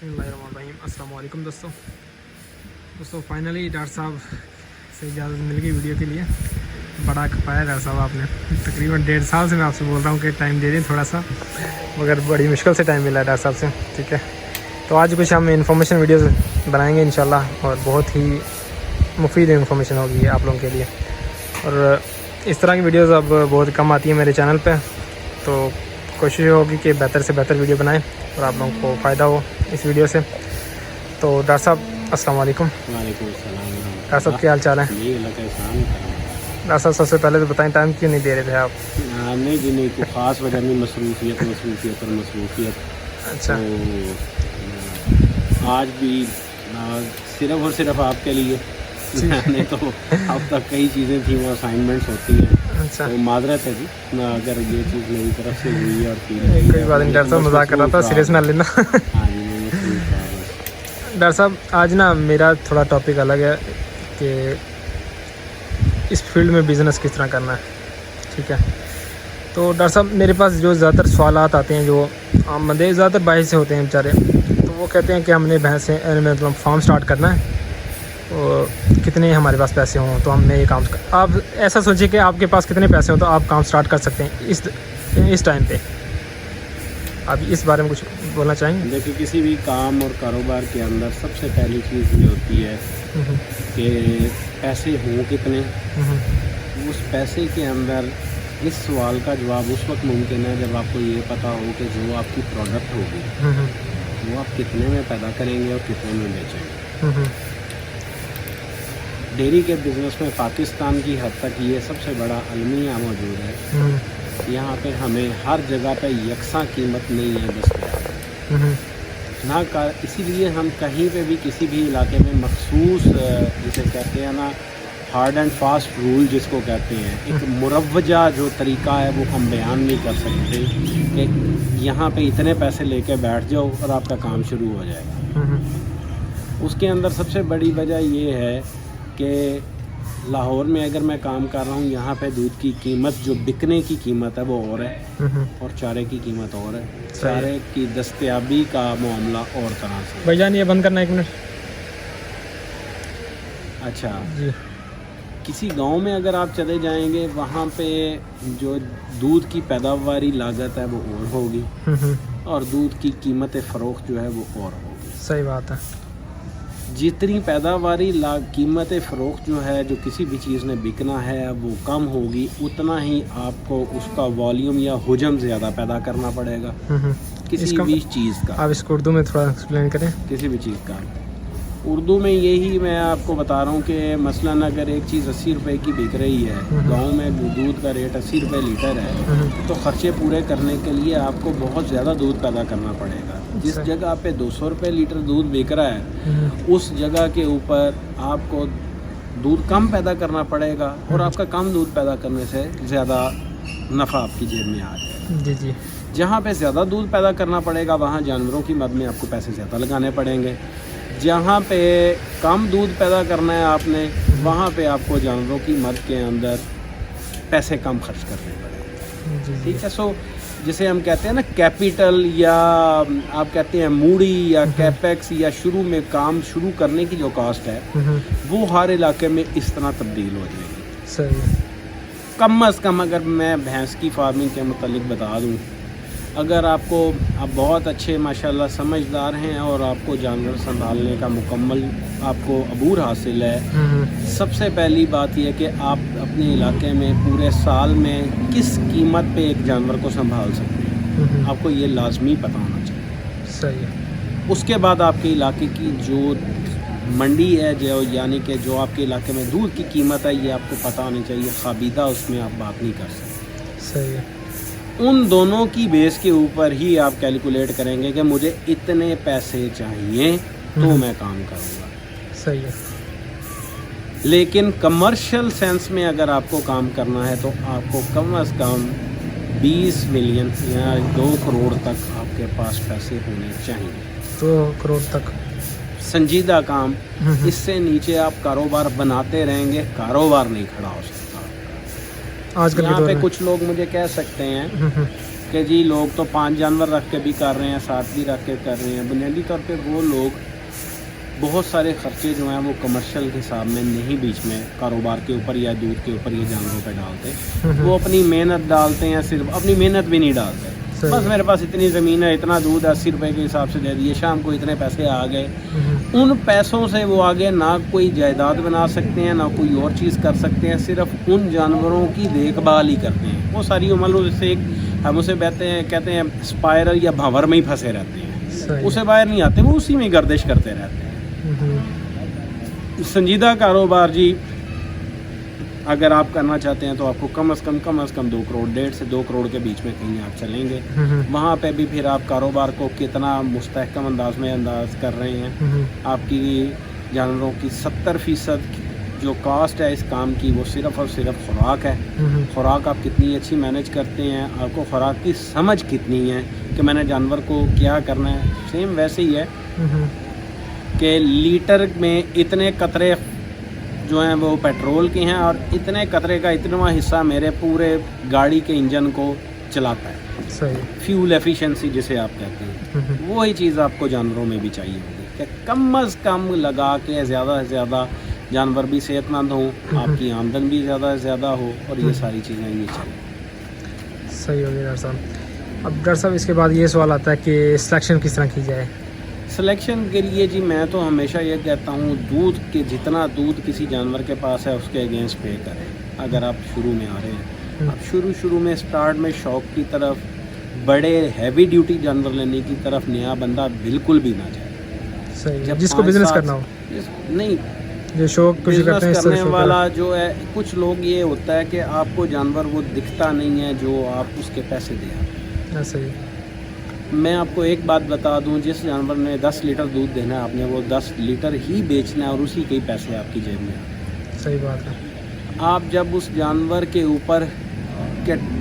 बिस्मिल्लाहिर्रहमानिर्रहीम। अस्सलाम वालेकुम दोस्तों फाइनली डॉक्टर साहब से इजाज़त मिल गई वीडियो के लिए। बड़ा खपाया डॉक्टर साहब आपने, तकरीबन 1.5 साल से मैं आपसे बोल रहा हूँ कि टाइम दे दें थोड़ा सा, मगर बड़ी मुश्किल से टाइम मिला है डॉक्टर साहब से। ठीक है, तो आज कुछ हम इन्फॉर्मेशन वीडियोज़ बनाएंगे इंशाल्लाह, और बहुत ही मुफीद इन्फॉर्मेशन होगी आप लोगों के लिए। और इस तरह की वीडियोज़ अब बहुत कम आती है मेरे चैनल पर, तो कोशिश होगी कि बेहतर से बेहतर वीडियो बनाएं और आप लोगों को फ़ायदा हो इस वीडियो से। तो डॉक्टर साहब अस्सलाम वालेकुम। वालेकुम अस्सलाम। डॉक्टर साहब क्या हाल चाल है? डॉक्टर साहब सबसे पहले तो बताएं टाइम क्यों नहीं दे रहे थे आप? नहीं जी नहीं, कोई ख़ास वजह नहीं, मसरूफ़ियत। अच्छा, तो आज भी सिर्फ़ और सिर्फ आपके लिए मैंने तो अब तक कई चीज़ें थी, वो असाइनमेंट्स होती हैं। अच्छा, तो माजरत है जी अगर ये चीज़ मेरी तरफ से हुई और कोई बात नहीं डॉक्टर साहब, मजाक कर रहा था, सीरियस ना लेना। हाँ जी, मैं मसरूफ़ रहा बस। डॉक्टर साहब आज ना मेरा थोड़ा टॉपिक अलग है कि इस फील्ड में बिज़नेस किस तरह करना है। ठीक है, तो डॉक्टर साहब मेरे पास जो ज़्यादातर सवालात आते हैं, जो आम बंदे ज़्यादातर बाहर से होते हैं बेचारे, तो वो कहते हैं कि हमने भैंसें मतलब फार्म स्टार्ट करना है, और कितने हमारे पास पैसे हों तो हमने ये काम। आप ऐसा सोचिए कि आपके पास कितने पैसे हों तो आप काम स्टार्ट कर सकते हैं इस टाइम पे। आप इस बारे में कुछ बोलना चाहेंगे? देखिए, किसी भी काम और कारोबार के अंदर सबसे पहली चीज़ ये होती है कि पैसे हों कितने। उस पैसे के अंदर इस सवाल का जवाब उस वक्त मुमकिन है जब आपको ये पता हो कि जो आपकी प्रोडक्ट होगी वो आप कितने में पैदा करेंगे और कितने में बेचेंगे। डेयरी के बिज़नेस में पाकिस्तान की हद तक ये सबसे बड़ा अलमिया मौजूद है। यहाँ पे हमें हर जगह पे यकसा कीमत नहीं है दस्तयाब ना का, इसीलिए हम कहीं पे भी किसी भी इलाके में मखसूस जिसे कहते हैं ना हार्ड एंड फास्ट रूल जिसको कहते हैं, एक मुरव्वजा जो तरीका है वो हम बयान नहीं कर सकते कि यहाँ पे इतने पैसे लेके बैठ जाओ और आपका काम शुरू हो जाएगा। उसके अंदर सबसे बड़ी वजह ये है कि लाहौर में अगर मैं काम कर रहा हूँ, यहाँ पे दूध की कीमत जो बिकने की कीमत है वो और है, और चारे की कीमत और है। चारे की दस्तयाबी का मामला और तरह से। भाईजान ये बंद करना 1 मिनट। अच्छा जी, किसी गांव में अगर आप चले जाएंगे, वहाँ पे जो दूध की पैदावारी लागत है वो और होगी, और दूध की कीमत फ़रोख्त जो है वो और होगी। सही बात है। जितनी पैदावारी कीमत फ़रोख्त जो है, जो किसी भी चीज़ ने बिकना है वो कम होगी, उतना ही आपको उसका वॉल्यूम या हुजम ज़्यादा पैदा करना पड़ेगा किसी भी चीज़ का। आप इसको उर्दू में थोड़ा एक्सप्लेन करें। किसी भी चीज़ का उर्दू में यही मैं आपको बता रहा हूँ कि मसलन अगर एक चीज़ 80 रुपए की बिक रही है, गांव में दूध का रेट 80 रुपए लीटर है, तो ख़र्चे पूरे करने के लिए आपको बहुत ज़्यादा दूध पैदा करना पड़ेगा। जिस जगह पे 200 रुपये लीटर दूध बिक रहा है, उस जगह के ऊपर आपको दूध कम पैदा करना पड़ेगा, और आपका कम दूध पैदा करने से ज़्यादा नफ़ा आपकी जेब में आ जाएगा। जी जी। जहाँ पे ज़्यादा दूध पैदा करना पड़ेगा वहाँ जानवरों की मद में आपको पैसे ज़्यादा लगाने पड़ेंगे। जहाँ पे कम दूध पैदा करना है आपने, वहाँ पे आपको जानवरों की मद के अंदर पैसे कम खर्च करने पड़ेंगे। ठीक है, सो जिसे हम कहते हैं ना कैपिटल, या आप कहते हैं मूड़ी या कैपेक्स, या शुरू में काम शुरू करने की जो कॉस्ट है वो हर इलाके में इस तरह तब्दील हो जाएगी। सही है। कम अज़ कम अगर मैं भैंस की फार्मिंग के मुतालिक बता दूँ, अगर आप बहुत अच्छे माशाल्लाह समझदार हैं और आपको जानवर संभालने का मुकम्मल आपको अबूर हासिल है, सबसे पहली बात यह कि आप अपने इलाके में पूरे साल में किस कीमत पे एक जानवर को संभाल सकते हैं, आपको ये लाजमी पता होना चाहिए। सही है। उसके बाद आपके इलाके की जो मंडी है, जो यानी कि जो आपके इलाके में दूध की कीमत है, ये आपको पता होनी चाहिए। खाबीदा उसमें आप बात नहीं कर सकते। सही है। उन दोनों की बेस के ऊपर ही आप कैलकुलेट करेंगे कि मुझे इतने पैसे चाहिए तो मैं काम करूँगा। सही है। लेकिन कमर्शियल सेंस में अगर आपको काम करना है तो आपको कम अज़ कम 20 मिलियन या 2 करोड़ तक आपके पास पैसे होने चाहिए। 2 करोड़ तक संजीदा काम। इससे नीचे आप कारोबार बनाते रहेंगे, कारोबार नहीं खड़ा हो सकता। आजकल यहाँ पे कुछ लोग मुझे कह सकते हैं کہ جی لوگ تو 5 جانور رکھ کے بھی کر رہے ہیں, 7 بھی رکھ کے کر رہے ہیں. بنیادی طور پہ وہ لوگ بہت سارے خرچے جو ہیں وہ کمرشل کے حساب میں نہیں بیچ میں کاروبار کے اوپر یا دودھ کے اوپر یہ جانوروں پہ ڈالتے. وہ اپنی محنت ڈالتے ہیں, صرف اپنی محنت بھی نہیں ڈالتے. بس میرے پاس اتنی زمین ہے, اتنا دودھ 80 روپے کے حساب سے دے دیے, شام کو اتنے پیسے آ گئے. ان پیسوں سے وہ آگے نہ کوئی جائیداد بنا سکتے ہیں, نہ کوئی اور چیز کر سکتے ہیں, صرف ان جانوروں کی دیکھ بھال ہی کرتے ہیں. وہ ساری عمر سے ہم اسے کہتے ہیں اسپائرل یا بھنور میں ہی پھنسے رہتے ہیں, اسے باہر نہیں آتے, وہ اسی میں گردش کرتے رہتے ہیں. سنجیدہ کاروبار جی اگر آپ کرنا چاہتے ہیں تو آپ کو کم از کم 2 کروڑ 1.5 سے 2 کروڑ کے بیچ میں کہیں آپ چلیں گے. وہاں پہ بھی پھر آپ کاروبار کو کتنا مستحکم انداز کر رہے ہیں. آپ کی جانوروں کی 70% جو کاسٹ ہے اس کام کی وہ صرف اور صرف خوراک ہے. خوراک آپ کتنی اچھی مینیج کرتے ہیں, آپ کو خوراک کی سمجھ کتنی ہے کہ میں نے جانور کو کیا کرنا ہے. سیم ویسے ہی ہے کہ لیٹر میں اتنے قطرے جو ہیں وہ پیٹرول کے ہیں, اور اتنے قطرے کا اتنا حصہ میرے پورے گاڑی کے انجن کو چلاتا ہے. فیول ایفیشنسی جسے آپ کہتے ہیں, وہی چیز آپ کو جانوروں میں بھی چاہیے ہوگی کہ کم از کم لگا کے زیادہ سے زیادہ جانور بھی صحت مند ہوں, آپ کی آمدن بھی زیادہ سے زیادہ ہو, اور یہ ساری چیزیں یہ چلیں. صحیح ہو گیا ڈاکٹر صاحب. اب ڈاکٹر صاحب اس کے بعد یہ سوال آتا ہے کہ سلیکشن کس طرح کی جائے؟ سلیکشن کے لیے جی میں تو ہمیشہ یہ کہتا ہوں دودھ کے جتنا دودھ کسی جانور کے پاس ہے اس کے اگینسٹ پے کریں. اگر آپ شروع میں آ رہے ہیں, آپ شروع میں اسٹارٹ میں شوق کی طرف, بڑے ہیوی ڈیوٹی جانور لینے کی طرف نیا بندہ بالکل بھی نہ جائے. صحیح, جس کو بزنس کرنا ہو نہیں, جو شوق بزنس کرنے والا جو ہے, کچھ لوگ یہ ہوتا ہے کہ آپ کو جانور وہ دکھتا نہیں ہے جو آپ اس کے پیسے دیں. صحیح. میں آپ کو ایک بات بتا دوں, جس جانور نے 10 لیٹر دودھ دینا ہے آپ نے وہ 10 لیٹر ہی بیچنا ہے, اور اسی کے ہی پیسے آپ کی جیب میں. صحیح بات ہے. آپ جب اس جانور کے اوپر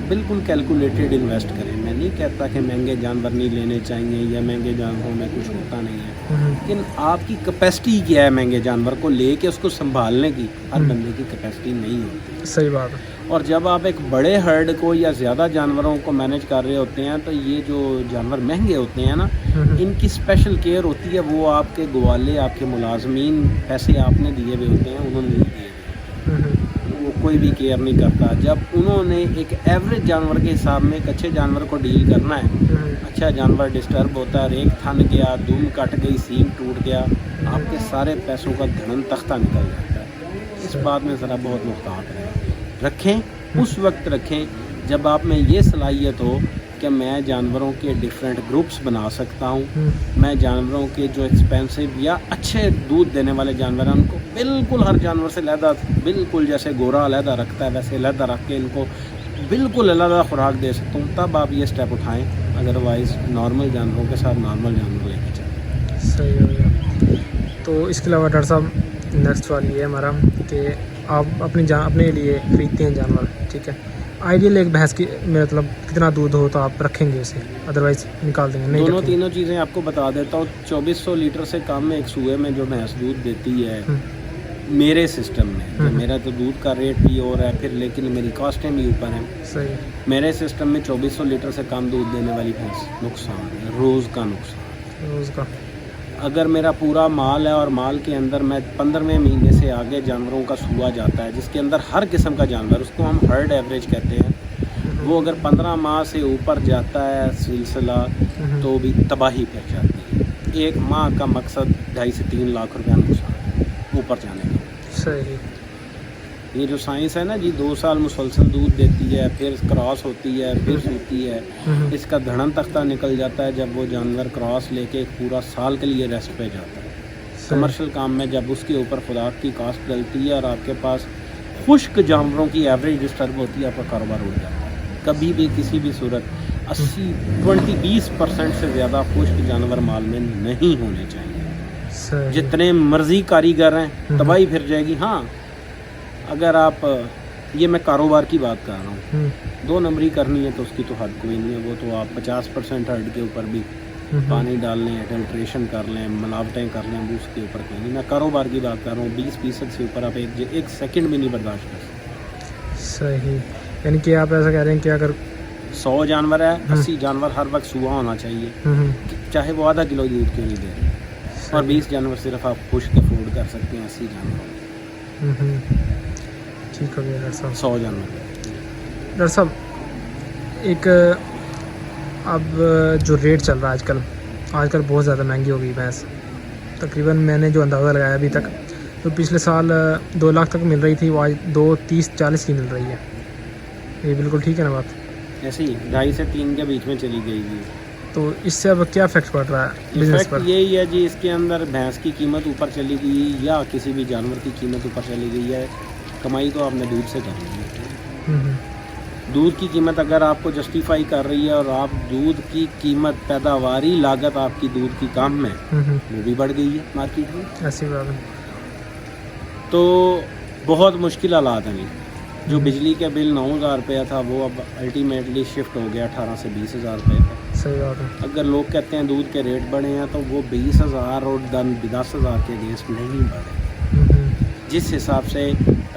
بالکل کیلکولیٹڈ انویسٹ کریں. میں نہیں کہتا کہ مہنگے جانور نہیں لینے چاہیے یا مہنگے جانوروں میں کچھ ہوتا نہیں ہے, لیکن آپ کی کیپیسٹی کیا ہے مہنگے جانور کو لے کے اس کو سنبھالنے کی. ہر بندے کی کیپیسٹی نہیں ہوتی. صحیح بات ہے. اور جب آپ ایک بڑے ہرڈ کو یا زیادہ جانوروں کو مینیج کر رہے ہوتے ہیں تو یہ جو جانور مہنگے ہوتے ہیں نا, ان کی اسپیشل کیئر ہوتی ہے. وہ آپ کے گوالے, آپ کے ملازمین, پیسے آپ نے دیے ہوئے ہوتے ہیں, انہوں نے نہیں دیے ہوئے, وہ کوئی بھی کیئر نہیں کرتا. جب انہوں نے ایک ایوریج جانور کے حساب میں ایک اچھے جانور کو ڈیل کرنا ہے, اچھا جانور ڈسٹرب ہوتا ہے, ایک تھن گیا, دم کٹ گئی, سینگ ٹوٹ گیا, آپ کے سارے پیسوں کا دھڑن تختہ نکل جاتا ہے. اس بات میں ذرا بہت محتاط رکھیں. اس وقت رکھیں جب آپ میں یہ صلاحیت ہو کہ میں جانوروں کے ڈیفرنٹ گروپس بنا سکتا ہوں. میں جانوروں کے جو ایکسپینسو یا اچھے دودھ دینے والے جانور ہیں ان کو بالکل ہر جانور سے علیحدہ, بالکل جیسے گورا علیحدہ رکھتا ہے ویسے علیحدہ رکھ کے ان کو بالکل علیحدہ خوراک دے سکتا ہوں. تب آپ یہ اسٹیپ اٹھائیں, ادروائز نارمل جانوروں کے ساتھ نارمل جانور لے کے چلیں. صحیح ہو گیا. تو اس کے علاوہ ڈاکٹر صاحب نیکسٹ سوال یہ ہے ہمارا کہ آپ اپنے لیے خریدتے ہیں جانور, ٹھیک ہے, آئیڈیل ایک بھینس کی مطلب کتنا دودھ ہو تو آپ رکھیں گے اسے, ادروائز نکال دیں گے؟ نہیں, تینوں چیزیں آپ کو بتا دیتا ہوں. 2400 لیٹر سے کم میں ایک سوئے میں جو بھینس دودھ دیتی ہے میرے سسٹم میں, میرا تو دودھ کا ریٹ بھی اور ہے پھر, لیکن میری کاسٹیں بھی اوپر ہیں. صحیح. میرے سسٹم میں 2400 لیٹر سے کم دودھ دینے والی بھینس نقصان ہے, روز کا نقصان. روز کا. اگر میرا پورا مال ہے اور مال کے اندر میں 15ویں مہینے سے آگے جانوروں کا سوا جاتا ہے جس کے اندر ہر قسم کا جانور, اس کو ہم ہرڈ ایوریج کہتے ہیں, وہ اگر 15 ماہ سے اوپر جاتا ہے سلسلہ تو بھی تباہی پھر جاتی ہے. 1 ماہ کا مقصد 2.5 سے 3 لاکھ روپیہ نقصان اوپر جانے کا. صحیح. یہ جو سائنس ہے نا جی, 2 سال مسلسل دودھ دیتی ہے, پھر کراس ہوتی ہے, پھر سوتی ہے, اس کا دھڑن تختہ نکل جاتا ہے جب وہ جانور کراس لے کے پورا سال کے لیے ریسٹ پہ جاتا ہے. کمرشل کام میں جب اس کے اوپر خوراک کی کاسٹ ڈلتی ہے اور آپ کے پاس خشک جانوروں کی ایوریج ڈسٹرب ہوتی ہے, آپ کا کاروبار اڑ جاتا ہے. کبھی بھی کسی بھی صورت 20% سے زیادہ خشک جانور مال میں نہیں ہونے چاہیے. جتنے مرضی کاریگر ہیں تباہی پھر جائے گی. ہاں اگر آپ, یہ میں کاروبار کی بات کر رہا ہوں, 2 نمبری کرنی ہے تو اس کی تو حد کوئی نہیں ہے. وہ تو آپ 50% ہرڈ کے اوپر بھی پانی ڈال لیں, فلٹریشن کر لیں, ملاوٹیں کر لیں, اس کے اوپر کہیں نہیں. میں کاروبار کی بات کر رہا ہوں. 20% سے اوپر آپ ایک سیکنڈ بھی نہیں برداشت کر سکتے. صحیح. یعنی کہ آپ ایسا کہہ رہے ہیں کہ اگر 100 जानवर है, 80 जानवर हर वक्त सुबह होना चाहिए, चाहे वो आधा किलो दूध क्यों नहीं दे रहे, और 20 जानवर सिर्फ आप खुश्क अफोर्ड कर सकते हैं 80 जानवर। ठीक हो गया डॉक्टर साहब। 100 जानवर। डॉक्टर साहब एक अब जो रेट चल रहा है आजकल बहुत ज़्यादा महंगी हो गई भैंस। तकरीबन मैंने जो अंदाज़ा लगाया अभी तक, तो पिछले साल 2 लाख तक मिल रही थी, वो आज 230-40 की मिल रही है। ये बिल्कुल ठीक है ना बात? ऐसे ही 2.5 से 3 के बीच में चली गई थी। तो इससे अब क्या इफेक्ट पड़ रहा है बिजनेस पर? यही है जी, इसके अंदर भैंस की कीमत ऊपर चली गई या किसी भी जानवर की कीमत ऊपर चली गई है, कमाई तो आपने दूध से करनी है। दूध की कीमत अगर आपको जस्टिफाई कर रही है और आप दूध की कीमत, पैदावारी लागत आपकी दूध की कम है, वो भी बढ़ गई है मार्केट में। ऐसी बात है। तो बहुत मुश्किल हालात हैं। जो बिजली का बिल 9,000 रुपया था वो अब अल्टीमेटली शिफ्ट हो गया 18 से 20,000 रुपये का। सही बात है। अगर लोग कहते हैं दूध के रेट बढ़े हैं, तो वो 20,000 और 10,000 के अगेंस्ट नहीं बढ़े। जिस हिसाब से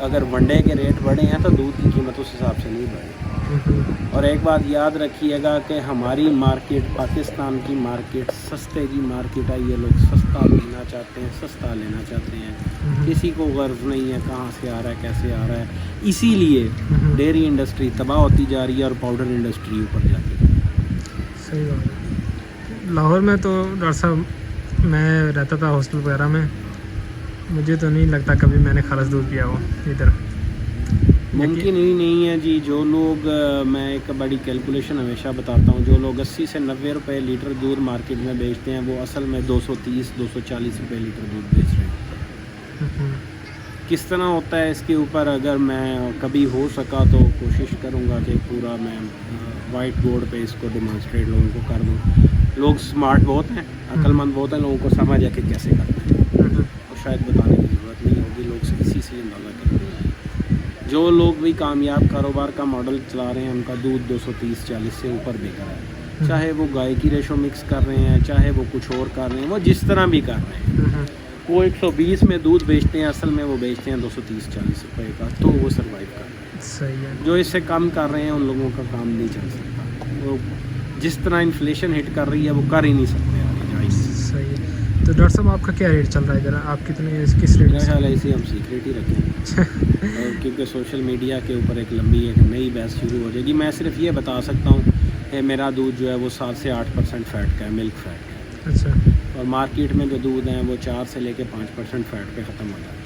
अगर वनडे के रेट बढ़े हैं तो दूध की कीमत उस हिसाब से नहीं बढ़ी। और एक बात याद रखिएगा कि हमारी मार्केट, पाकिस्तान की मार्केट सस्ते की मार्केट है। ये लोग सस्ता लेना चाहते हैं, सस्ता लेना चाहते हैं, किसी को गर्व नहीं है कहाँ से आ रहा है, कैसे आ रहा है। इसीलिए डेयरी इंडस्ट्री तबाह होती जा रही है और पाउडर इंडस्ट्री ऊपर जाती है। सही बात है। लाहौर में तो डॉक्टर साहब मैं रहता था हॉस्टल वगैरह में, मुझे तो नहीं लगता कभी मैंने खालिस दूध पिया हो इधर। मुमकिन ही नहीं है जी। जो लोग, मैं एक बड़ी कैलकुलेशन हमेशा बताता हूँ, जो लोग 80 से 90 रुपए लीटर दूध मार्केट में बेचते हैं, वो असल में 230-240 रुपए लीटर दूध बेच रहे हैं। किस तरह होता है इसके ऊपर अगर मैं कभी हो सका तो कोशिश करूँगा कि पूरा मैं वाइट बोर्ड पे इसको डिमॉन्स्ट्रेट लोगों को कर दूँ। लोग स्मार्ट बहुत हैं, अक्लमंद बहुत हैं, लोगों को समझ है कि कैसे करना है, और शायद बताने की ज़रूरत नहीं होगी, लोग इसी से अंदाज़ा करते हैं। जो लोग भी कामयाब कारोबार का मॉडल चला रहे हैं, उनका दूध 230-40 से ऊपर बिक रहा है। चाहे वो गाय की रेशो मिक्स कर रहे हैं, चाहे वो कुछ और कर रहे हैं, वो जिस तरह भी कर रहे हैं, वो 120 में दूध बेचते हैं, असल में वो बेचते हैं 230-40 रुपए का, तो वो सर्वाइव कर रहे हैं। सही है। जो इससे कम कर रहे हैं उन लोगों का काम नहीं चल सकता। वो जिस तरह इन्फ्लेशन हिट कर रही है वो कर ही नहीं सकते आगे। सही है। तो डॉक्टर साहब आपका क्या रेट चल रहा है इधर? आप कितने किस रेट? मेरा ख्याल है इसे हम सीक्रेट ही रखें और क्योंकि सोशल मीडिया के ऊपर एक लंबी एक नई बहस शुरू हो जाएगी। मैं सिर्फ ये बता सकता हूँ कि मेरा दूध जो है वो 7 से 8% फैट का है, मिल्क फैट का। अच्छा। और मार्केट में जो दूध हैं वो 4 से लेके 5% फैट पे ख़त्म हो जाते हैं।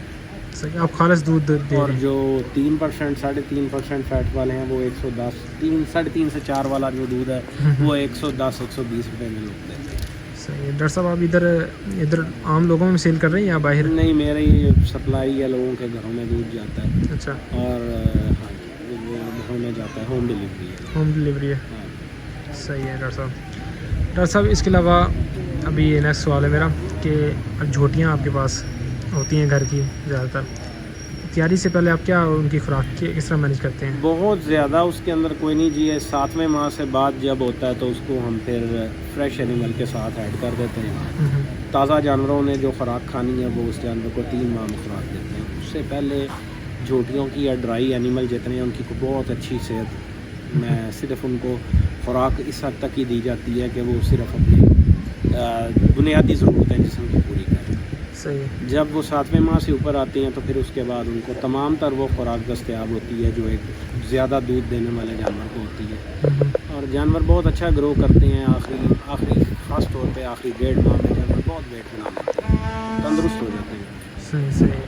सही। आप खालिस दूध दे रहे हैं। और जो 3%, 3.5% फैट वाले हैं वो 110, 3.5 से 4 वाला जो दूध है वो 110-120 रुपये में लोग देते हैं। सही है। डॉक्टर साहब आप इधर आम लोगों में सेल कर रहे हैं या बाहर? नहीं, मेरे ये सप्लाई है, लोगों के घरों में दूध जाता है। अच्छा। और हाँ जी, वो घरों में जाता है, होम डिलीवरी है। होम डिलीवरी है। हाँ। सही है डॉक्टर साहब इसके अलावा अभी ये नेक्स्ट सवाल है मेरा कि झोटियाँ आपके पास होती हैं घर की ज़्यादातर, तैयारी से पहले आप क्या उनकी खुराक किस तरह मैनेज करते हैं? बहुत ज़्यादा उसके अंदर कोई नहीं जी है। 7वें माह से बाद जब होता है तो उसको हम फिर फ्रेश एनिमल के साथ ऐड कर देते हैं। ताज़ा जानवरों ने जो खुराक खानी है वो उस जानवर को 3 माह में खुराक देते हैं। उससे पहले झोटियों की या ड्राई एनिमल जितने हैं उनकी को बहुत अच्छी सेहत में सिर्फ उनको खुराक इस हद तक ही दी जाती है कि वो सिर्फ अपनी बुनियादी ज़रूरतें जिस्म की पूरी करें। सही है। जब वो 7वें माह से ऊपर आती हैं तो फिर उसके बाद उनको तमाम तर वो खुराक दस्तयाब होती है जो एक ज़्यादा दूध देने वाले जानवर को होती है। और जानवर बहुत अच्छा ग्रो करते हैं। आखिरी ख़ास तौर पे आखिरी 1.5 माह में जानवर बहुत वेट बना लेते हैं, तंदुरुस्त हो जाते हैं। सही।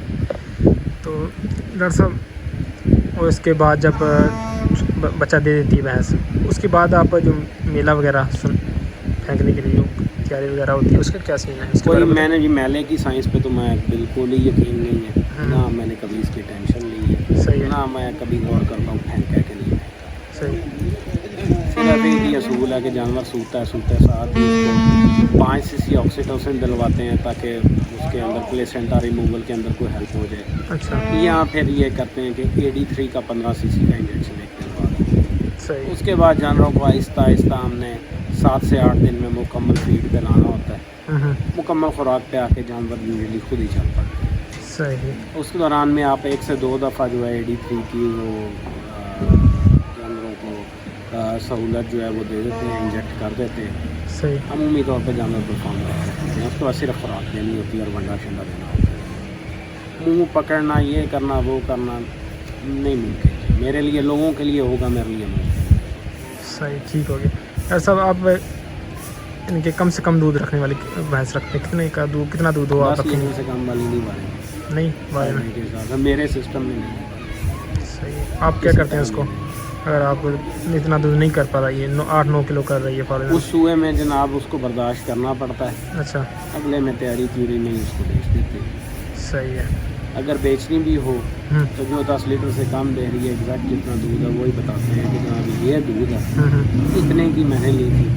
तो डॉक्टर साहब और इसके बाद जब बच्चा दे देती है भैंस, उसके बाद आप जो मेला वगैरह फेंकने के लिए जो तैयारी वगैरह होती है उसका क्या सीन है? कोई मैंने जी मेले की साइंस पे तो मैं बिल्कुल ही यकीन नहीं है, ना मैंने कभी इसकी टेंशन ली है। सही है। ना मैं कभी गौर करता हूँ फेंका के लिए। सही। सिर्फ यही असूल है कि जानवर सूता है साथ ही उसको 5 cc ऑक्सीटोसिन दिलवाते हैं ताकि उसके अंदर प्लेसेंटा रिमूवल के अंदर कोई हेल्प हो जाए। अच्छा। या फिर ये करते हैं कि AD3 का 15 cc का इंजेक्शन एक दिलवा दें। सही। उसके बाद जानवरों को आहिस्ता आहिस्ता हमने 7 से 8 दिन में मुकम्मल फीड पे लाना होता है। मुकम्मल खुराक पे आके जानवर यूजली खुद ही चल पड़ता है। सही। उस दौरान में आप 1 से 2 दफ़ा जो है AD3 की वो जानवरों को सहूलत जो है वो दे देते हैं, इंजेक्ट कर देते हैं। صحیح अमूमी तौर पर जानवर परफॉर्म करते हैं, उसको सिर्फ खुराक देनी होती है और वंडा शंडा देना होता है। मुँह पकड़ना, ये करना, वो करना नहीं मुमकिन मेरे लिए। लोगों के लिए होगा, मेरे लिए मुमकिन। صحیح ٹھیک ہو گیا ڈاکٹر صاحب آپ ان کے کم سے کم دودھ رکھنے والی بھینس رکھتے ہیں کتنے کا دودھ کتنا دودھ ہو آپ بس رکھیں یہیں سے کام والی نہیں بارے نہیں بارے میں کے حساب سے میرے سسٹم میں نہیں۔ صحیح آپ کیا کرتے ہیں اس کو اگر آپ اتنا دودھ نہیں کر پا رہا یہ 8-9 کلو کر رہی ہے فار اس سوئے میں جناب اس کو برداشت کرنا پڑتا ہے، اچھا اگلے میں تیاری تیوری نہیں اس کو بیچ دیتے۔ صحیح ہے اگر بیچنی بھی ہو تو جو 10 لیٹر سے کم دے رہی ہے ایگزیکٹ جتنا دودھ ہے وہی بتاتے ہیں کہ جناب یہ دودھ ہے، اتنے کی میں نے لی تھی،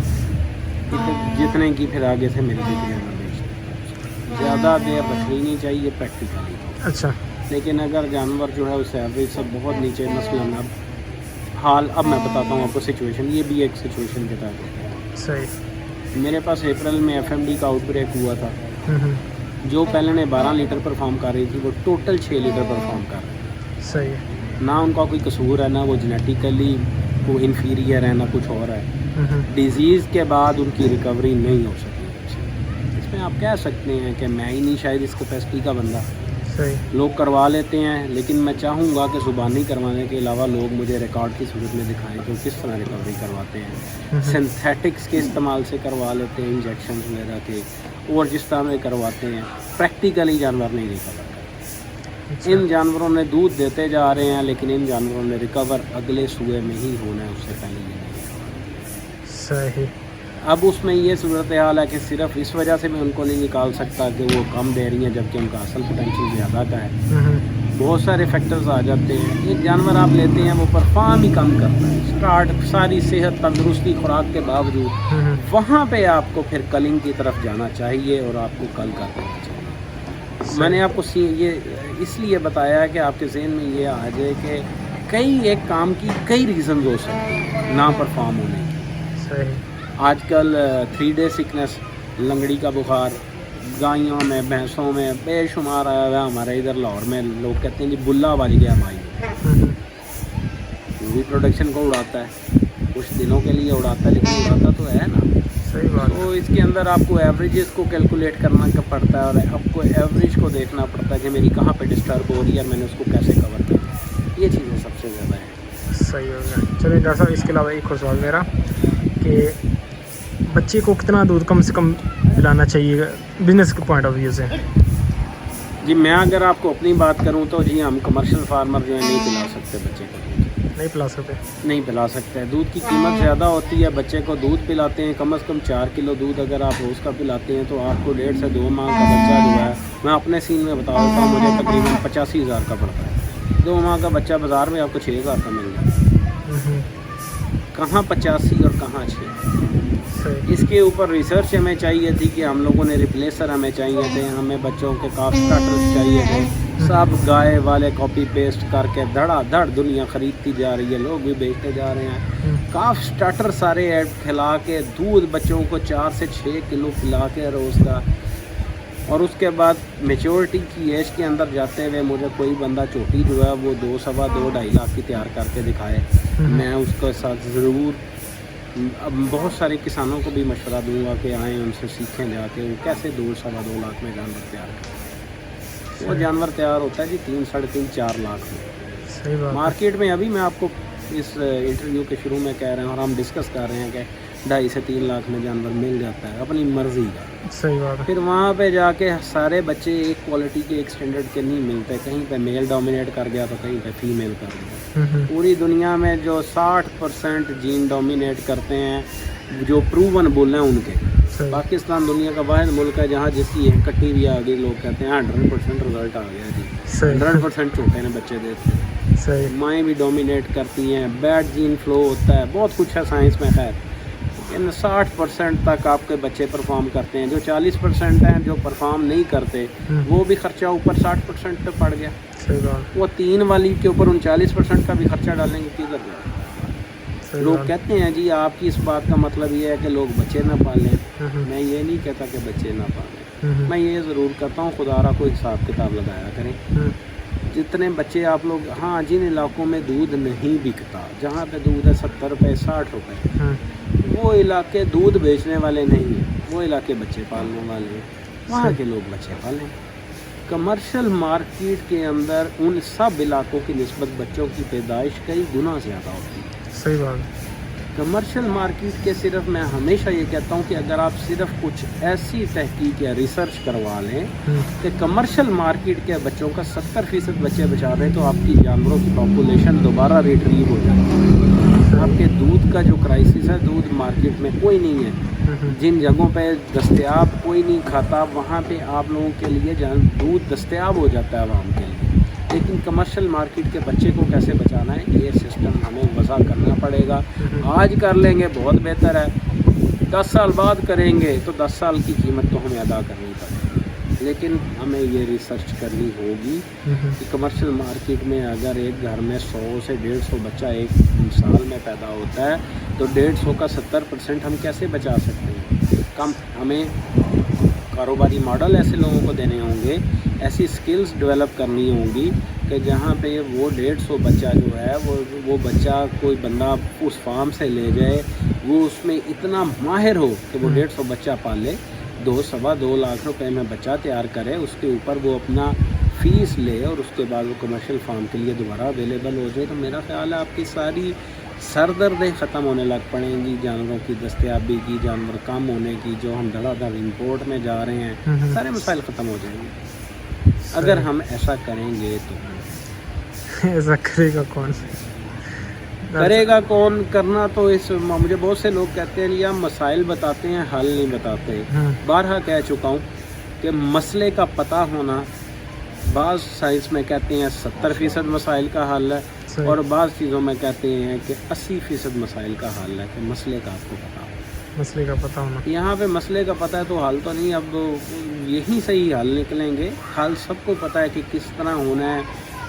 جتنے کی پھر آگے سے میرے بکری میں بیچتے۔ زیادہ دیر رکھنی نہیں چاہیے پریکٹیکلی، اچھا لیکن اگر جانور جو ہے اس سے ایوریج سب بہت نیچے، مثلاً اب میں بتاتا ہوں آپ کو سچویشن، یہ بھی ایک سچویشن کے تحت ہوتا ہے۔ صحیح میرے پاس اپریل میں FMD کا آؤٹ بریک ہوا تھا، جو پہلے نے 12 لیٹر پرفارم کر رہی تھی وہ ٹوٹل 6 لیٹر پرفارم کر رہی ہے۔ صحیح ہے نہ ان کا کوئی قصور ہے، نہ وہ جینیٹیکلی وہ انفیریئر ہے، نہ کچھ اور ہے۔ ڈیزیز کے بعد ان کی ریکوری نہیں ہو سکی۔ اس میں آپ کہہ سکتے ہیں کہ میں ہی نہیں شاید اس کیپیسٹی کا بندہ، صحیح لوگ کروا لیتے ہیں، لیکن میں چاہوں گا کہ زبانی کروانے کے علاوہ لوگ مجھے ریکارڈ کی صورت میں دکھائیں کہ وہ کس طرح ریکوری کرواتے ہیں۔ سنتھیٹکس کے استعمال سے کروا لیتے ہیں، انجیکشنز وغیرہ کے، اور جس طرح میں کرواتے ہیں پریکٹیکلی جانور نہیں ریکور کرتے۔ ان جانوروں نے دودھ دیتے جا رہے ہیں، لیکن ان جانوروں نے ریکور اگلے سوئے میں ہی ہونا ہے، اس سے پہلے یہ نہیں۔ صحیح اب اس میں یہ صورتحال ہے کہ صرف اس وجہ سے میں ان کو نہیں نکال سکتا کہ وہ کم دے رہی ہیں جبکہ ان کا اصل پوٹینشیل زیادہ کا ہے۔ بہت سارے فیکٹرز آ جاتے ہیں۔ ایک جانور آپ لیتے ہیں وہ پرفارم ہی کم کرتا ہے، اسٹارٹ ساری صحت تندرستی خوراک کے باوجود، وہاں پہ آپ کو پھر کلنگ کی طرف جانا چاہیے اور آپ کو کل کر دینا چاہیے۔ میں نے آپ کو یہ اس لیے بتایا کہ آپ کے ذہن میں یہ آ جائے کہ ایک کام کی کئی ریزنز ہو سکتی ہیں نہ پرفارم ہونے کی۔ صحیح آج کل 3 ڈے سکنس، لنگڑی کا بخار گائیوں میں بھینسوں میں بے شمار آیا ہوا ہے۔ ہمارے ادھر لاہور میں لوگ کہتے ہیں جی بلا والی گیا مائی، وہ بھی پروڈکشن کو اڑاتا ہے، کچھ دنوں کے لیے اڑاتا ہے، لیکن اڑاتا تو ہے نا۔ صحیح بات تو اس کے اندر آپ کو ایوریجز کو کیلکولیٹ کرنا پڑتا ہے، اور آپ کو ایوریج کو دیکھنا پڑتا ہے کہ میری کہاں پہ ڈسٹرب ہو رہی ہے اور میں نے اس کو کیسے کور کرنا۔ یہ چیزیں سب سے زیادہ ہیں۔ صحیح ہو گیا۔ چلیے ڈاکٹر صاحب اس کے علاوہ ایک اور سوال میرا کہ بچے کو کتنا دودھ کم سے کم پلانا چاہیے بزنس کے پوائنٹ آف ویو سے؟ جی میں اگر آپ کو اپنی بات کروں تو جی ہم کمرشل فارمر جو ہے نہیں پلا سکتے بچے کو دودھ، نہیں پلا سکتے، نہیں پلا سکتے۔ دودھ کی قیمت زیادہ ہوتی ہے، بچے کو دودھ پلاتے ہیں کم از کم 4 کلو دودھ اگر آپ روز کا پلاتے ہیں تو آپ کو 1.5 سے 2 ماہ کا بچہ جو ہے، میں اپنے سین میں بتا دیتا ہوں، مجھے تقریباً 85,000 کا پڑتا ہے۔ 2 ماہ کا بچہ بازار میں آپ کو 6,000 کا مل جائے، کہاں 85 اور کہاں 6۔ اس کے اوپر ریسرچ ہمیں چاہیے تھی کہ ہم لوگوں نے ریپلیسر ہمیں چاہیے تھے، ہمیں بچوں کے کاف اسٹارٹرز چاہیے تھے، سب گائے والے کاپی پیسٹ کر کے دھڑا دھڑ دنیا خریدتی جا رہی ہے، لوگ بھی بیچتے جا رہے ہیں۔ کاف اسٹارٹر سارے ایڈ کھلا کے دودھ بچوں کو 4 سے 6 کلو پلا کے روز کا، اور اس کے بعد میچورٹی کی ایج کے اندر جاتے ہوئے مجھے کوئی بندہ چوٹی جو ہے وہ 2 سوا 2-2.5 لاکھ کی تیار کر کے دکھائے، میں اس کے ساتھ ضرور اب بہت سارے کسانوں کو بھی مشورہ دوں گا کہ آئیں ان سے سیکھیں جا کے وہ کیسے 2 سوا 2 لاکھ میں جانور تیار کرتے ہیں۔ وہ جانور تیار ہوتا ہے جی 3 ساڑھے 3 4 لاکھ میں۔ صحیح بات مارکیٹ میں ابھی میں آپ کو اس انٹرویو کے شروع میں کہہ رہے ہیں اور ہم ڈسکس کر رہے ہیں کہ 2.5 سے 3 لاکھ میں جانور مل جاتا ہے اپنی مرضی کا۔ صحیح بات ہے۔ پھر وہاں پہ جا کے سارے بچے ایک کوالٹی کے ایک سٹینڈرڈ کے نہیں ملتے، کہیں پہ میل ڈومینیٹ کر گیا تو کہیں پہ فیمیل کر گیا۔ پوری دنیا میں جو 60% جین ڈومینیٹ کرتے ہیں جو پروون بول ہیں ان کے، پاکستان دنیا کا واحد ملک ہے جہاں جس کی ایک کٹی بھی آگے لوگ کہتے ہیں 100% رزلٹ آ گیا جی، 100% چھوٹے نے بچے دیتے ہیں۔ صحیح مائیں بھی ڈومینیٹ کرتی ہیں، بیڈ جین فلو ہوتا ہے، بہت کچھ ہے سائنس میں۔ خیر لیکن 60% تک آپ کے بچے پرفارم کرتے ہیں، جو 40% ہیں جو پرفارم نہیں کرتے وہ بھی خرچہ اوپر 60% پہ پڑ گیا۔ صحیح بات، وہ 3 والی کے اوپر 39% کا بھی خرچہ ڈالیں گے کدھر جائے؟ لوگ کہتے ہیں جی آپ کی اس بات کا مطلب یہ ہے کہ لوگ بچے نہ پالیں۔ میں یہ نہیں کہتا کہ بچے نہ پالیں، میں یہ ضرور کرتا ہوں خدا را کو حساب کتاب لگایا کریں، जितने बच्चे आप लोग, हाँ जिन इलाकों में दूध नहीं बिकता, जहाँ पे दूध है 70 रुपये 60 रुपये, वो इलाके दूध बेचने वाले नहीं हैं, वो इलाके बच्चे पालने वाले हैं, वहाँ के लोग बच्चे पालें। कमर्शियल मार्केट के अंदर उन सब इलाकों की निस्बत बच्चों की पैदाइश कई गुना ज़्यादा होती है। सही बात। कमर्शियल मार्केट के सिर्फ मैं हमेशा ये कहता हूँ कि अगर आप सिर्फ कुछ ऐसी तहकीक या रिसर्च करवा लें कि कमर्शियल मार्केट के बच्चों का 70% बच्चे बचा दें, तो आपकी जानवरों की पॉपुलेशन दोबारा रिट्रीव हो जाएगी। आपके दूध का जो क्राइसिस है, दूध मार्केट में कोई नहीं है, जिन जगहों पे दस्तयाब कोई नहीं खाता, वहाँ पे आप लोगों के लिए दूध दस्तयाब हो जाता है आवाम के लिए। लेकिन कमर्शियल मार्केट के बच्चे को कैसे बचाना है, ये सिस्टम हमें वज़ा करना पड़ेगा। आज कर लेंगे बहुत बेहतर है, 10 साल बाद करेंगे तो 10 साल की कीमत तो हमें अदा करनी पड़ेगी। लेकिन हमें ये रिसर्च करनी होगी कि कमर्शियल मार्केट में अगर एक घर में 100 से 150 बच्चा एक साल में पैदा होता है, तो 150 का 70% हम कैसे बचा सकते हैं? कम हमें कारोबारी मॉडल ऐसे लोगों को देने होंगे, ऐसी स्किल्स डेवलप करनी होंगी कि जहाँ पे वो 150 बच्चा जो है वो बच्चा कोई बंदा उस फार्म से ले जाए, वो उसमें इतना माहिर हो कि वो 150 बच्चा पाले, 2-2.25 लाख रुपए में बच्चा तैयार करे, उसके ऊपर वो अपना फ़ीस ले और उसके बाद वो कमर्शियल फार्म के लिए दोबारा अवेलेबल हो जाए। तो मेरा ख्याल है आपकी सारी सरदर्दें ख़त्म होने लग पड़ेंगी, जानवरों की दस्तयाबी की, जानवर कम होने की, जो हम धड़ाधड़ इम्पोर्ट में जा रहे हैं, सारे मसाइल ख़त्म हो जाएंगे अगर हम ऐसा करेंगे। तो ऐसा करेगा कौन? करेगा कौन? करना तो इस मुझे बहुत से लोग कहते हैं ये हम मसाइल बताते हैं, हल नहीं बताते। बारहा कह चुका हूँ कि मसले का पता होना, बाज़ साइंस में कहते हैं 70% मसाइल का हल है, और बाज़ चीज़ों में कहते हैं कि 80% मसाइल का हल है, कि मसले का आपको पता हो। मसले का पता होना, यहाँ पे मसले का पता है तो हल तो नहीं, अब यही सही हल निकलेंगे। हल सबको पता है कि किस तरह होना है,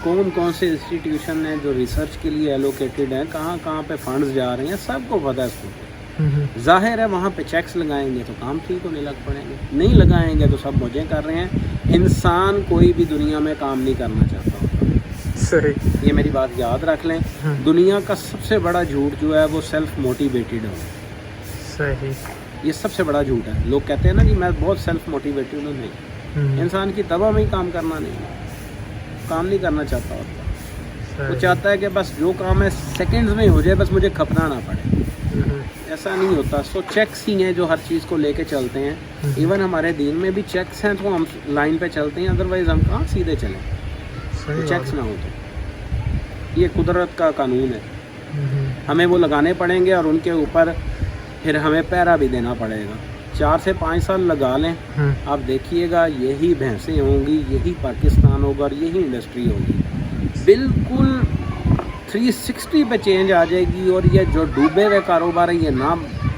कौन कौन से इंस्टीट्यूशन हैं जो रिसर्च के लिए एलोकेटेड हैं, कहाँ कहाँ पे फंड्स जा रहे हैं, सबको पता है इसको। जाहिर है वहाँ पे चेक्स लगाएंगे तो काम ठीक होने लग पड़ेंगे, नहीं लगाएंगे तो सब मौजें कर रहे हैं। इंसान कोई भी दुनिया में काम नहीं करना चाहता होता। सही, ये मेरी बात याद रख लें। दुनिया का सबसे बड़ा झूठ जो है वो सेल्फ मोटिवेटेड हो। सही, ये सबसे बड़ा झूठ है। लोग कहते हैं ना कि मैं बहुत सेल्फ मोटिवेटेड हूँ, नहीं, इंसान की तबा में ही काम करना नहीं, काम नहीं करना चाहता होता। वो चाहता है कि बस जो काम है सेकंड्स में हो जाए, बस मुझे खपना ना पड़े। ऐसा नहीं होता। सो चेक्स ही हैं जो हर चीज़ को लेके चलते हैं। इवन हमारे दीन में भी चेक्स हैं तो हम लाइन पे चलते हैं, अदरवाइज हम कहाँ सीधे चलें, तो चेक्स ना हो तो। ये कुदरत का कानून है, हमें वो लगाने पड़ेंगे और उनके ऊपर फिर हमें पहरा भी देना पड़ेगा। 4 से 5 साल लगा लें, आप देखिएगा यही भैंसें होंगी, यही पाकिस्तान होगा और यही इंडस्ट्री होगी। बिल्कुल 360 पे चेंज आ जाएगी, और ये जो डूबे हुए कारोबार है ये ना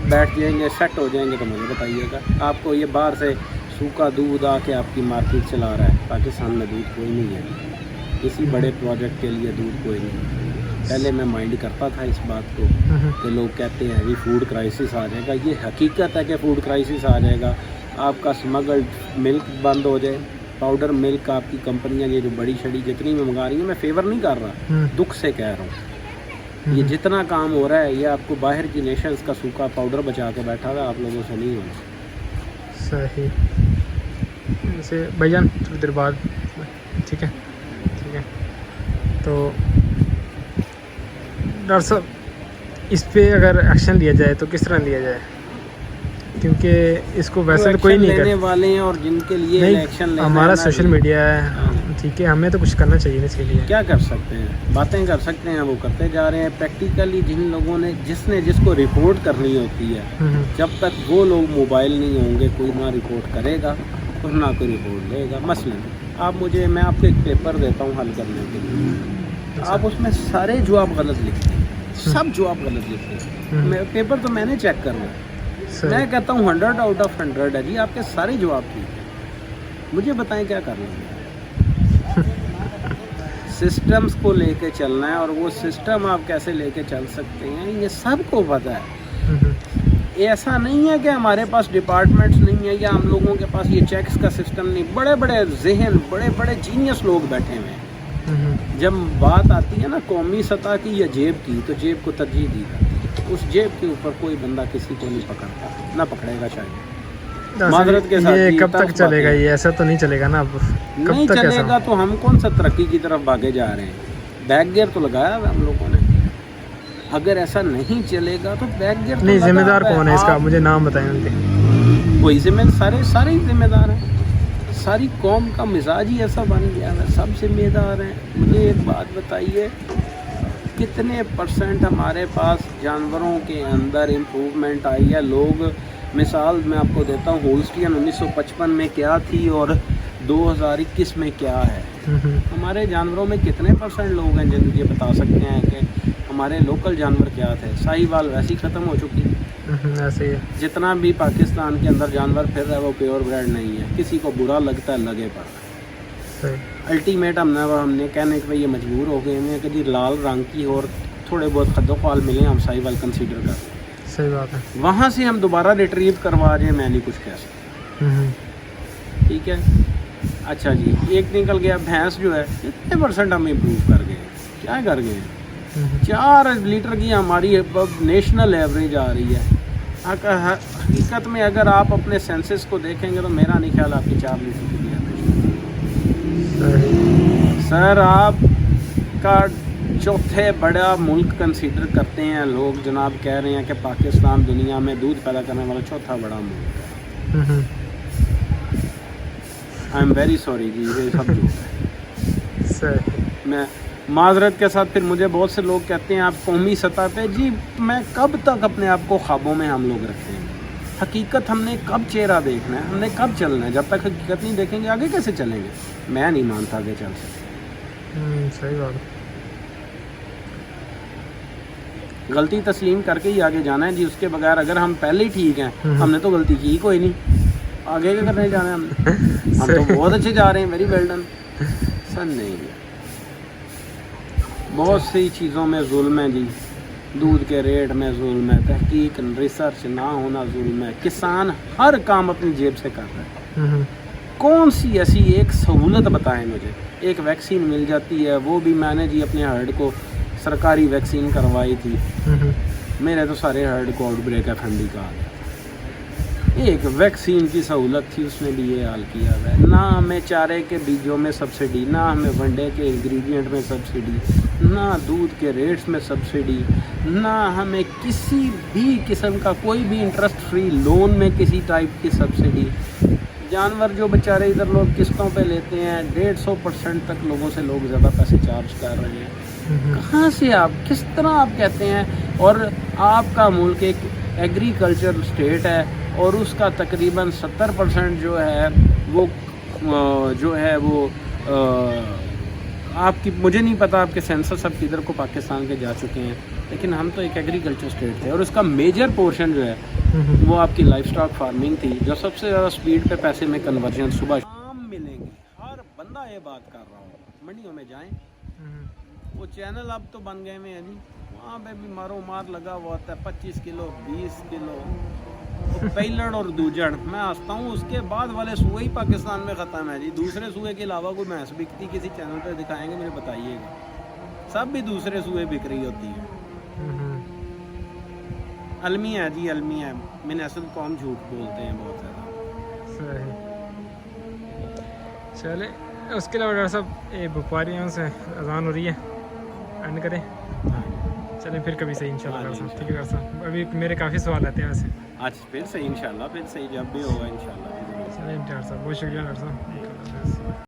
बैठ जाएंगे, सेट हो जाएंगे। तो मुझे बताइएगा, आपको ये बाहर से सूखा दूध आके आपकी मार्केट चला रहा है, पाकिस्तान में दूध कोई नहीं है, किसी बड़े प्रोजेक्ट के लिए दूध कोई नहीं। पहले मैं माइंड करता था इस बात को कि लोग कहते हैं अभी फूड क्राइसिस आ जाएगा। ये हकीकत है कि फूड क्राइसिस आ जाएगा। आपका स्मगल्ड मिल्क बंद हो जाए, पाउडर मिल्क आपकी कंपनियां ये जो बड़ी छड़ी जितनी में मंगा रही हैं, मैं फेवर नहीं कर रहा, दुख से कह रहा हूँ। ये जितना काम हो रहा है ये आपको बाहर की नेशंस का सूखा पाउडर बचा के बैठा हुआ, आप लोगों से नहीं होना। सही। जैसे भाईजान थोड़ी देर बाद, ठीक है, ठीक है, तो डॉक्टर साहब इस पे अगर एक्शन लिया जाए तो किस तरह लिया जाए? क्योंकि इसको वैसे तो कोई नहीं लेने वाले हैं, और जिनके लिए एक्शन लेना हमारा सोशल मीडिया है, ठीक है, हमें तो कुछ करना चाहिए ना इसके लिए। क्या कर सकते हैं, बातें कर सकते हैं, वो करते जा रहे हैं। प्रैक्टिकली जिन लोगों ने जिसको रिपोर्ट करनी होती है, जब तक वो लोग मोबाइल नहीं होंगे, कोई ना रिपोर्ट करेगा और ना कोई रिपोर्ट देगा। मसलन आप मुझे, मैं आपको एक पेपर देता हूँ हल करने के लिए, आप उसमें सारे जवाब गलत लिखते हैं, सब जवाब गलत लिखते हैं। पेपर तो मैंने चेक करना है, मैं कहता हूँ 100 आउट ऑफ 100 है जी, आपके सारे जवाब ठीक है। मुझे बताएं क्या करना है। सिस्टम्स को लेके चलना है, और वो सिस्टम आप कैसे लेके चल सकते हैं ये सबको पता है। ऐसा नहीं है कि हमारे पास डिपार्टमेंट्स नहीं है या हम लोगों के पास ये चेक्स का सिस्टम नहीं। बड़े बड़े जहन, बड़े बड़े जीनियस लोग बैठे हुए हैं, जब बात आती है ना कौमी सतह की या जेब की, तो जेब को तरजीह दी जाती है। उस जेब के ऊपर कोई बंदा किसी को नहीं पकड़ता, ना पकड़ेगा शायद। माजरत के साथ ये जी, कब तक तर्क चलेगा? बातें। ये ऐसा तो नहीं चलेगा ना, अब कब नहीं तक चलेगा ऐसा? तो हम कौन सा तरक्की की तरफ भागे जा रहे हैं? बैक गियर तो लगाया हुआ है हम लोगों ने। अगर ऐसा नहीं चलेगा तो बैक गियर तो नहीं, लगा जिम्मेदार हुआ कौन है इसका? आप- मुझे नाम बताएं उनके। कोई जिम्मेदार, सारे ही जिम्मेदार हैं। सारी कौम का मिजाज ही ऐसा बन गया है, सब जिम्मेदार हैं। मुझे एक बात बताइए, कितने परसेंट हमारे पास जानवरों के अंदर इम्प्रूवमेंट आई है? लोग, मिसाल मैं आपको देता हूँ, होल्स्टियन 1955 में क्या थी और 2021 में क्या है। हमारे जानवरों में कितने परसेंट लोग हैं जिन ये बता सकते हैं कि हमारे लोकल जानवर क्या थे? साहिवाल वैसी ख़त्म हो चुकी है। ऐसे ही है। जितना भी पाकिस्तान के अंदर जानवर फिर रहा है वो प्योर ब्रेड नहीं है। किसी को बुरा लगता है, लगे पर सही। अल्टीमेट हमने कहने के ये मजबूर हो गए हैं कि जी लाल रंग की और थोड़े बहुत खद्दोपाल मिले, हम साहिवाल कंसीडर कर। सही बात है। वहाँ से हम दोबारा रिट्रीव करवा जाए, मैं नहीं कुछ कह सकता। ठीक है, अच्छा जी, एक निकल गया भैंस जो है, कितने परसेंट हम इम्प्रूव कर गए? क्या कर गए? 4 लीटर की हमारी अब नेशनल एवरेज आ रही है। हकीकत में अगर आप अपने सेंसेस को देखेंगे तो मेरा नहीं ख्याल आपकी 4 लीटर की एवरेज। सही। सर आप का चौथे बड़ा मुल्क कंसीडर करते हैं लोग, जनाब कह रहे हैं कि पाकिस्तान दुनिया में दूध पैदा करने वाला चौथा बड़ा मुल्क है। आई एम वेरी सॉरी जी, ये सब झूठ है। सही। मैं माजरत के साथ, फिर मुझे बहुत से लोग कहते हैं आप कौमी सतह पे, जी मैं कब तक अपने आप को ख्वाबों में हम लोग रखेंगे? हकीकत हमने कब चेहरा देखना है, हमने कब चलना है? जब तक हकीकत नहीं देखेंगे आगे कैसे चलेंगे? मैं नहीं मानता आगे चल सकते। सही बात। गलती तस्लीम करके ही आगे जाना है जी, उसके बगैर अगर हम पहले ही ठीक हैं, हमने तो गलती की ही कोई नहीं, आगे क्या करने जाना है हमने? हम तो बहुत अच्छे जा रहे हैं, वेरी वेल डन। सर नहीं, बहुत सी चीज़ों में जुल्म है जी। दूध के रेट में जुल्म है, तहकीक रिसर्च ना होना जुल्म है। किसान हर काम अपनी जेब से कर रहा है। कौन सी ऐसी एक सहूलत बताएं मुझे? एक वैक्सीन मिल जाती है, वो भी मैंने जी अपने हर्ड को सरकारी वैक्सीन करवाई थी। मेरे तो सारे हर्ड को आउटब्रेक है ठंडी का। एक वैक्सीन की सहूलत थी, उसने भी ये हाल किया है। ना हमें चारे के बीजों में सब्सिडी, ना हमें वनडे के इंग्रेडिएंट में सब्सिडी, ना दूध के रेट्स में सब्सिडी, ना हमें किसी भी किस्म का कोई भी इंटरेस्ट फ्री लोन में किसी टाइप की सब्सिडी। जानवर जो बेचारे इधर लोग किस्तों पे लेते हैं, 150% तक लोगों से लोग ज़्यादा पैसे चार्ज कर रहे हैं। कहाँ से आप, किस तरह आप कहते हैं? और आपका मुल्क एक एग्रीकल्चर स्टेट है और उसका तकरीबन 70% जो है वो आपकी, मुझे नहीं पता आपके सेंसस अब किधर को पाकिस्तान के जा चुके हैं, लेकिन हम तो एक एग्रीकल्चर स्टेट थे और उसका मेजर पोर्शन जो है वो आपकी लाइफ स्टॉक फार्मिंग थी, जो सबसे ज़्यादा स्पीड पे पैसे में कन्वर्जन सुबह शाम मिलेंगे। हर बंदा ये बात कर रहा हो, मंडियों में जाएं, वो चैनल अब तो बन गए हैं जी, वहाँ पे भी मारो मार लगा हुआ होता है। 25 किलो 20 किलो पहलड़ और दूजड़, मैं हंसता हूँ। उसके बाद वाले सूए ही पाकिस्तान में ख़त्म है जी। दूसरे सूए के अलावा कोई भैंस बिकती किसी चैनल पे दिखाएंगे मुझे बताइएगा? सब भी दूसरे सूए बिक रही होती है। अलमी है जी, अलमी है। मैंने असल कौम झूठ बोलते हैं बहुत ज़्यादा। चले, उसके अलावा डॉक्टर साहब ये व्यापारियों से अजान हो रही है, एंड करें? चलें फिर कभी सही इंशाल्लाह डॉक्टर साहब। ठीक है डॉक्टर साहब, अभी मेरे काफ़ी सवाल आते हैं वैसे। आज फिर सही इंशाल्लाह, फिर सही जब भी होगा इंशाल्लाह। चलिए डॉक्टर साहब, बहुत शुक्रिया डॉक्टर साहब।